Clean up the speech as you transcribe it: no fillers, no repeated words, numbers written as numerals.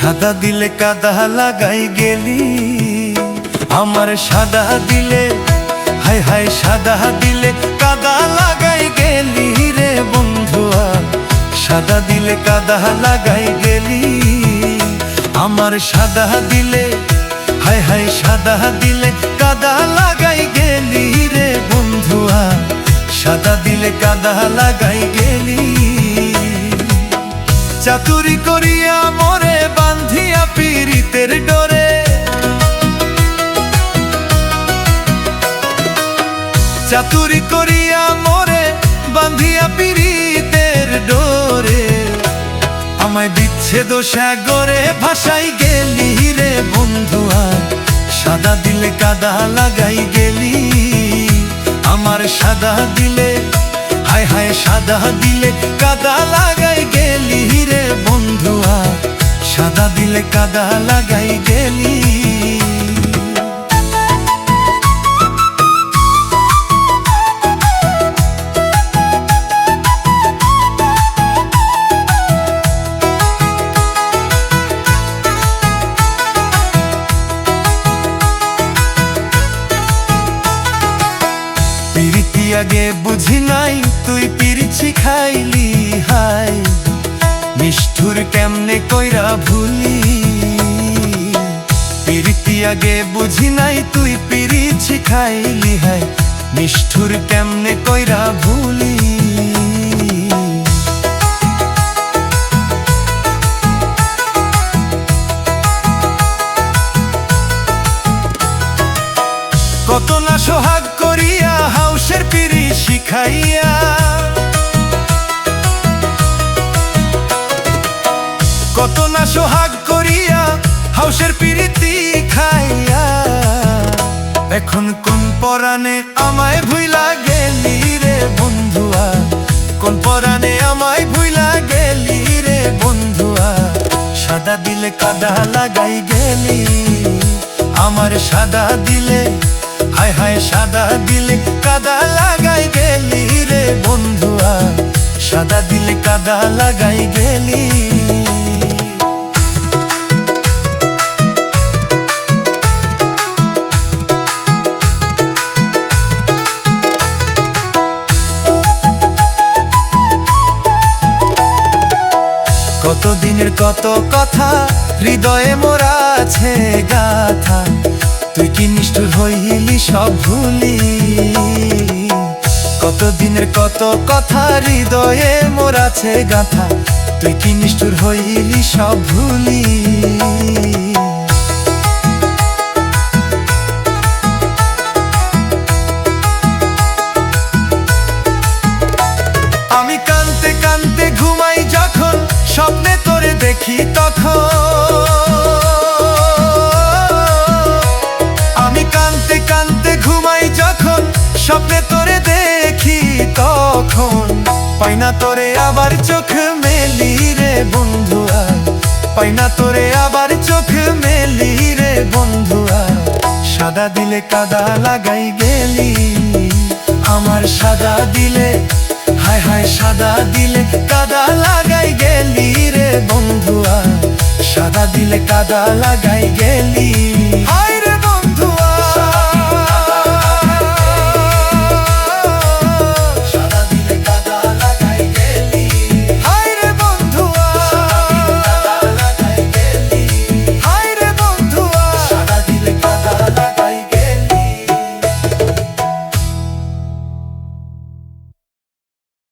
সাদা দিলে কাদা লাগাই গেলি আমার সাদা দিলে, হায় হায় সাদা দিলে কাদা লাগাই গেলি রে বন্ধুয়া। সাদা দিলে কাদা লাগাই গেলি আমার সাদা দিলে, হায় হায় সাদা দিলে কাদা লাগাই গেলি রে বন্ধুয়া। সাদা দিলে কাদা লাগাই গেলি। চাতুরি করিয়া মোরে বান্ধিয়া পীড়িতের ডোরে, চাতুরি করিয়া মোরে বান্ধিয়া পীড়িতের ডোরে, আমায় বিচ্ছেদ সাগরে ভাসাই গেলি রে বন্ধুয়া। সাদা দিলে কাদা লাগাই গেলি আমার সাদা দিলে, হায় হায় সাদা দিলে কাদা লাগাই গেলি রে বন্ধুয়া। সাদা দিলে কাদা লাগাই গেলি। পিরিতি আগে বুঝি নাই তুই পিরিচি খাইলি, হাই নিষ্ঠুর কেমনে কইরা ভুলি। পিরিতি আগে বুঝি নাই তুই পিরিচি খাইলি, হাই নিষ্ঠুর কেমনে কইরা ভুলি। কত না সোহাগ করিয়া হাউসের পিরি শিখাইয়া, কত না সোহাগ করিয়া হাউসের পিরিতি খাইয়া। এখন কোন পরাণে আমায় ভুইলা গেলি রে বন্ধুয়া, কোন পরাণে আমায় ভুইলা গেলি রে বন্ধুয়া। সাদা দিলে কাদা লাগাই গেলি আমার সাদা দিলে, হায় হায় সাদা দিলে কাদা লাগাই গেলি রে বন্ধুয়া। সাদা দিলে কাদা লাগাই গেলি। কতদিনের কত কথা হৃদয়ে মোরা আছে গাথা, তুই কি নিষ্ঠুর হইলি সব ভুলি। কতদিনের কত কথা হৃদয়ে মোর আছে গাথা, তুই কি নিষ্ঠুর হইলি সব ভুলি। আমি কানতে কানতে ঘুমাই যখন স্বপ্নে তোরে দেখি তখন, স্বপ্নে তোরে দেখি তখন, পাইনা তোরে আবার চোখ মেলি রে বন্ধুয়া। পাইনা তোরে আবার চোখ মেলি রে বন্ধুয়া। সাদা দিলে কাদা লাগাই গেলি আমার সাদা দিলে, হায় হায় সাদা দিলে কাদা লাগাই গেলি রে বন্ধুয়া। সাদা দিলে কাদা লাগাই গেলি।